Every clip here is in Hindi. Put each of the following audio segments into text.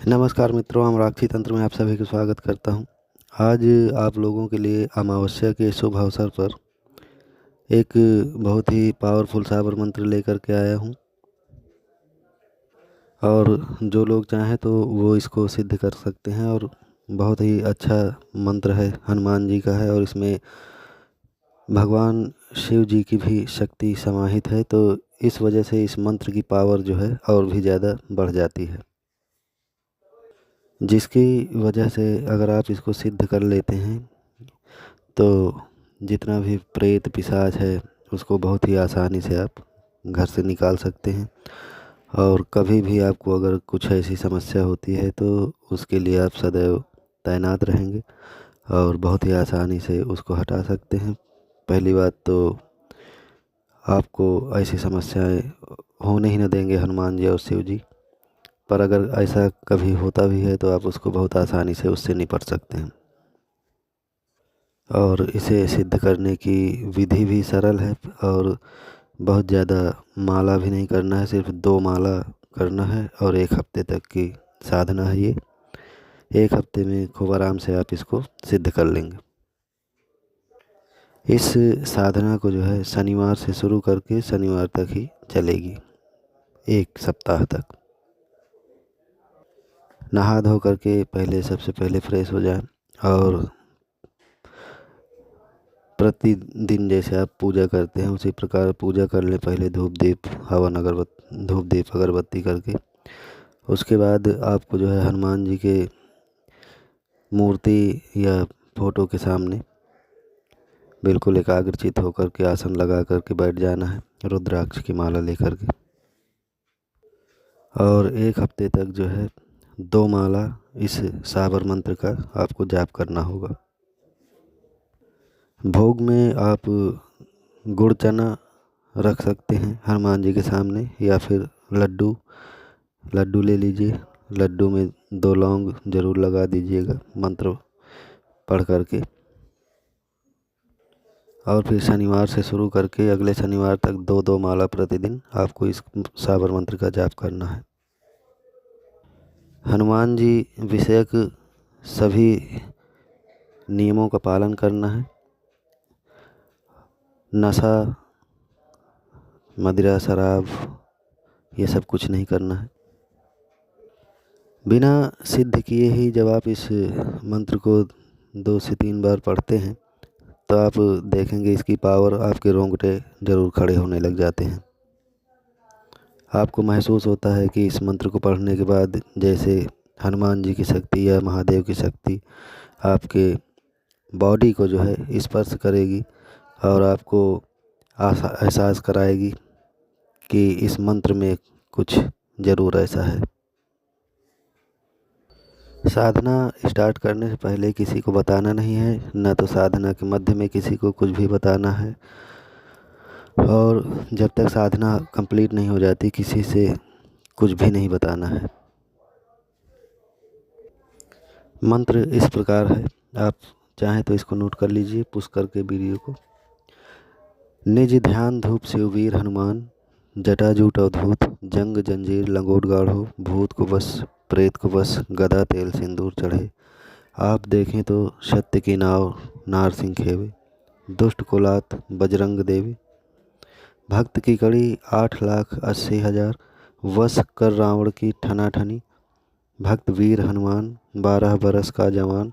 नमस्कार मित्रों, हम राक्षी तंत्र में आप सभी का स्वागत करता हूं। आज आप लोगों के लिए अमावस्या के शुभ अवसर पर एक बहुत ही पावरफुल साबर मंत्र लेकर के आया हूं और जो लोग चाहें तो वो इसको सिद्ध कर सकते हैं। और बहुत ही अच्छा मंत्र है, हनुमान जी का है और इसमें भगवान शिव जी की भी शक्ति समाहित है, तो इस वजह से इस मंत्र की पावर जो है और भी ज़्यादा बढ़ जाती है, जिसकी वजह से अगर आप इसको सिद्ध कर लेते हैं तो जितना भी प्रेत पिशाच है उसको बहुत ही आसानी से आप घर से निकाल सकते हैं। और कभी भी आपको अगर कुछ ऐसी समस्या होती है तो उसके लिए आप सदैव तैनात रहेंगे और बहुत ही आसानी से उसको हटा सकते हैं। पहली बात तो आपको ऐसी समस्याएं होने ही न देंगे हनुमान जी और शिव जी, पर अगर ऐसा कभी होता भी है तो आप उसको बहुत आसानी से उससे निपट सकते हैं। और इसे सिद्ध करने की विधि भी सरल है और बहुत ज़्यादा माला भी नहीं करना है, सिर्फ 2 माला करना है और 1 हफ्ते तक की साधना है ये। 1 हफ्ते में खूब आराम से आप इसको सिद्ध कर लेंगे। इस साधना को जो है शनिवार से शुरू करके शनिवार तक ही चलेगी, 1 सप्ताह तक। नहा धो करके सबसे पहले फ्रेश हो जाएं और प्रतिदिन जैसे आप पूजा करते हैं उसी प्रकार पूजा कर लें। पहले धूप दीप अगरबत्ती करके उसके बाद आपको जो है हनुमान जी के मूर्ति या फोटो के सामने बिल्कुल एकाग्रचित होकर के आसन लगा करके बैठ जाना है, रुद्राक्ष की माला लेकर के। और 1 हफ्ते तक जो है 2 माला इस साबर मंत्र का आपको जाप करना होगा। भोग में आप गुड़ चना रख सकते हैं हनुमान जी के सामने, या फिर लड्डू ले लीजिए। लड्डू में 2 लौंग ज़रूर लगा दीजिएगा मंत्र पढ़ करके। और फिर शनिवार से शुरू करके अगले शनिवार तक 2-2 माला प्रतिदिन आपको इस साबर मंत्र का जाप करना है। हनुमान जी विषयक सभी नियमों का पालन करना है। नशा, मदिरा, शराब ये सब कुछ नहीं करना है। बिना सिद्ध किए ही जब आप इस मंत्र को 2 से 3 बार पढ़ते हैं तो आप देखेंगे इसकी पावर, आपके रोंगटे ज़रूर खड़े होने लग जाते हैं। आपको महसूस होता है कि इस मंत्र को पढ़ने के बाद जैसे हनुमान जी की शक्ति या महादेव की शक्ति आपके बॉडी को जो है स्पर्श करेगी और आपको एहसास कराएगी कि इस मंत्र में कुछ ज़रूर ऐसा है। साधना स्टार्ट करने से पहले किसी को बताना नहीं है, न तो साधना के मध्य में किसी को कुछ भी बताना है, और जब तक साधना कंप्लीट नहीं हो जाती किसी से कुछ भी नहीं बताना है। मंत्र इस प्रकार है, आप चाहें तो इसको नोट कर लीजिए पुश करके वीडियो को। निज ध्यान धूप शिववीर हनुमान, जटाजूट अवधूत जंग जंजीर लंगोट गाढ़ो, भूत को बस प्रेत को बस गदा तेल सिंदूर चढ़े। आप देखें तो सत्य की नाव नार सिंह खेवे, दुष्ट को लात बजरंग देवी। भक्त की कड़ी 8,80,000, वश कर रावण की ठनाठनी। भक्त वीर हनुमान 12 बरस का जवान,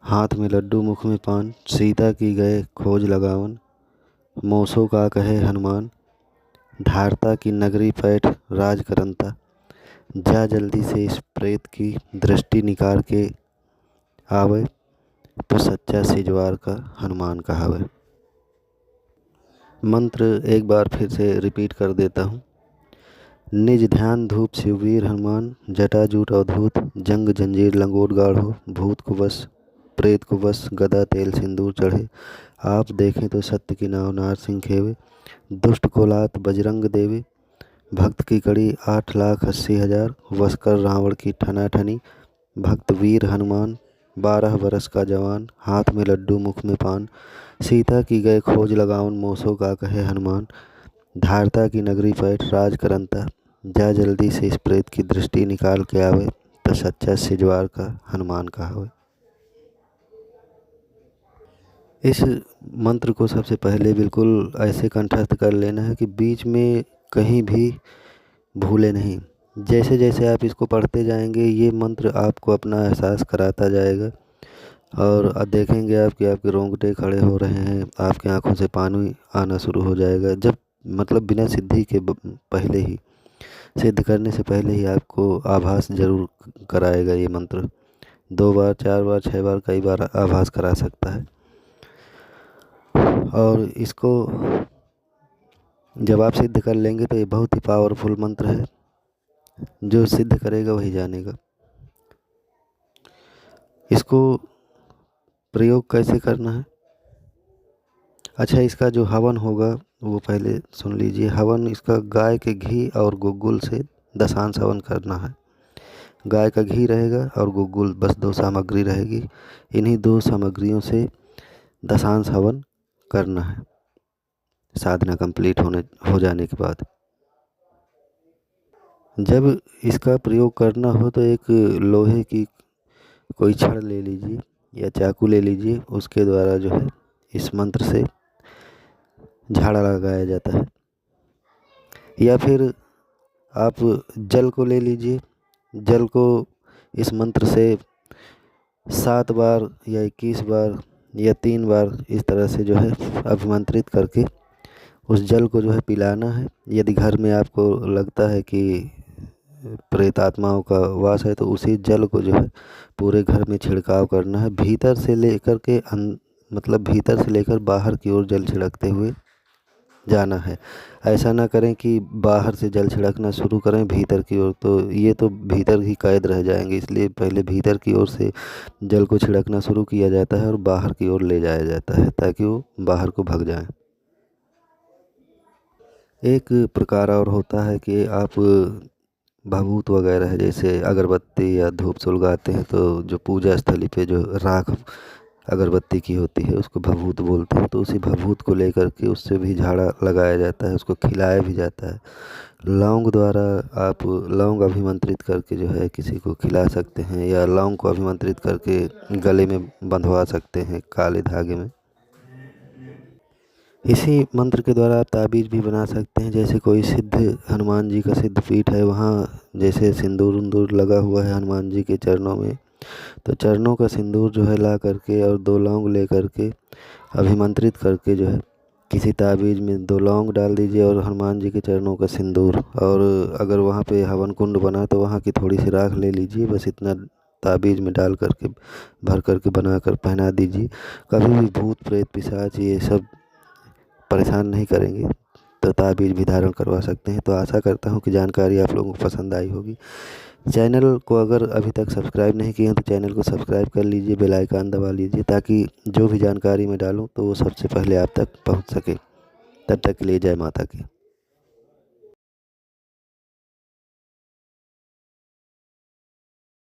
हाथ में लड्डू मुख में पान। सीता की गए खोज लगावन, मोसो का कहे हनुमान। धारता की नगरी पैठ राज करंता, जा जल्दी से इस प्रेत की दृष्टि निकाल के आवे। तो सच्चा सिजवार का हनुमान कहावे। मंत्र एक बार फिर से रिपीट कर देता हूँ। निज ध्यान धूप शिववीर हनुमान, जटाजूट अवधूत जंग जंजीर लंगोट गाढ़ो, भूत को बस प्रेत को बस गदा तेल सिंदूर चढ़े। आप देखें तो सत्य की नाव नार सिंह खेवे, दुष्ट को लात बजरंग देवे। भक्त की कड़ी 8,80,000, वश कर रावण की ठनाठनी। भक्त वीर हनुमान 12 बरस का जवान, हाथ में लड्डू मुख में पान। सीता की गए खोज लगावन, मोसो का कहे हनुमान। धारता की नगरी पैठ राज करंता, जा जल्दी से इस प्रेत की दृष्टि निकाल के आवे, तो सच्चा सिजवार का हनुमान कहावे। इस मंत्र को सबसे पहले बिल्कुल ऐसे कंठस्थ कर लेना है कि बीच में कहीं भी भूले नहीं। जैसे जैसे आप इसको पढ़ते जाएंगे ये मंत्र आपको अपना एहसास कराता जाएगा और देखेंगे आप कि आपके रोंगटे खड़े हो रहे हैं, आपकी आंखों से पानी आना शुरू हो जाएगा। जब मतलब बिना सिद्धि के पहले ही, सिद्ध करने से पहले ही आपको आभास जरूर कराएगा ये मंत्र। 2 बार 4 बार 6 बार कई बार आभास करा सकता है। और इसको जब आप सिद्ध कर लेंगे तो ये बहुत ही पावरफुल मंत्र है, जो सिद्ध करेगा वही जानेगा। इसको प्रयोग कैसे करना है? अच्छा, इसका जो हवन होगा वो पहले सुन लीजिए। हवन इसका गाय के घी और गुग्गुल से दशांश हवन करना है। गाय का घी रहेगा और गुग्गुल, बस 2 सामग्री रहेगी। इन्हीं 2 सामग्रियों से दशांश हवन करना है साधना कंप्लीट हो जाने के बाद। जब इसका प्रयोग करना हो तो एक लोहे की कोई छड़ ले लीजिए या चाकू ले लीजिए, उसके द्वारा जो है इस मंत्र से झाड़ा लगाया जाता है। या फिर आप जल को ले लीजिए, जल को इस मंत्र से 7 बार या 21 बार या 3 बार इस तरह से जो है अभिमंत्रित करके उस जल को जो है पिलाना है। यदि घर में आपको लगता है कि प्रेत आत्माओं का वास है तो उसी जल को जो है पूरे घर में छिड़काव करना है। भीतर से लेकर के मतलब भीतर से लेकर बाहर की ओर जल छिड़कते हुए जाना है। ऐसा ना करें कि बाहर से जल छिड़कना शुरू करें भीतर की ओर, तो ये तो भीतर ही कैद रह जाएंगे। इसलिए पहले भीतर की ओर से जल को छिड़कना शुरू किया जाता है और बाहर की ओर ले जाया जाता है ताकि वो बाहर को भाग जाएं। एक प्रकार और होता है कि आप भभूत वगैरह जैसे अगरबत्ती या धूप सुलगाते हैं तो जो पूजा स्थली पे जो राख अगरबत्ती की होती है उसको भभूत बोलते हैं। तो उसी भभूत को लेकर के उससे भी झाड़ा लगाया जाता है, उसको खिलाया भी जाता है। लौंग द्वारा आप लौंग अभिमंत्रित करके जो है किसी को खिला सकते हैं, या लौंग को अभिमंत्रित करके गले में बंधवा सकते हैं काले धागे में। इसी मंत्र के द्वारा आप ताबीज़ भी बना सकते हैं। जैसे कोई सिद्ध हनुमान जी का सिद्ध पीठ है, वहाँ जैसे सिंदूर उंदूर लगा हुआ है हनुमान जी के चरणों में, तो चरणों का सिंदूर जो है ला करके और 2 लौंग ले करके अभिमंत्रित करके जो है किसी ताबीज़ में 2 लौंग डाल दीजिए और हनुमान जी के चरणों का सिंदूर, और अगर वहाँ पे हवन कुंड बना तो वहाँ की थोड़ी सी राख ले लीजिए, बस इतना ताबीज़ में डाल करके भर करके बना कर पहना दीजिए। कभी भी भूत प्रेत पिशाच ये सब परेशान नहीं करेंगे, तो ताबीज़ भी धारण करवा सकते हैं। तो आशा करता हूँ कि जानकारी आप लोगों को पसंद आई होगी। चैनल को अगर अभी तक सब्सक्राइब नहीं किए हैं तो चैनल को सब्सक्राइब कर लीजिए, बेल आइकन दबा लीजिए ताकि जो भी जानकारी मैं डालूँ तो वो सबसे पहले आप तक पहुँच सके। तब तक के लिए जय माता की।